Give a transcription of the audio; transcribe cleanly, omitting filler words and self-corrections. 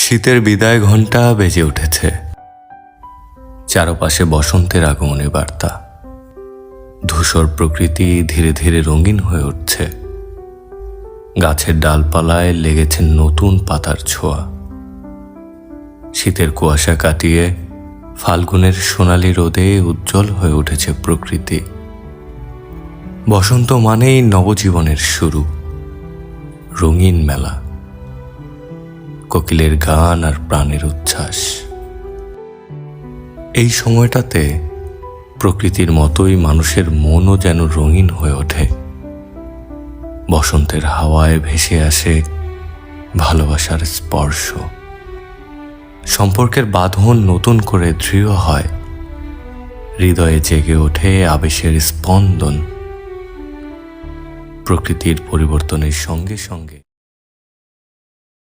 শীতের বিদায় ঘণ্টা বেজে উঠেছে। চারপাশে বসন্তের আগমনের বার্তা। ধূসর প্রকৃতি ধীরে ধীরে রঙিন হয়ে উঠছে। গাছের ডালপালায় লেগেছে নতুন পাতার ছোঁয়া। শীতের কুয়াশা কাটিয়ে ফাল্গুনের সোনালি রোদে উজ্জ্বল হয়ে উঠেছে প্রকৃতি। বসন্ত মানেই নবজীবনের শুরু, রঙিন মেলা, কোকিলের গান আর প্রাণের উচ্ছ্বাস। এই সময়টাতে প্রকৃতির মতোই মানুষের মনও যেন রঙিন হয়ে ওঠে। বসন্তের হাওয়ায় ভেসে আসে ভালোবাসার স্পর্শ। সম্পর্কের বাঁধন নতুন করে দৃঢ় হয়। হৃদয়ে জেগে ওঠে আবেশের স্পন্দন। প্রকৃতির পরিবর্তনের সঙ্গে সঙ্গে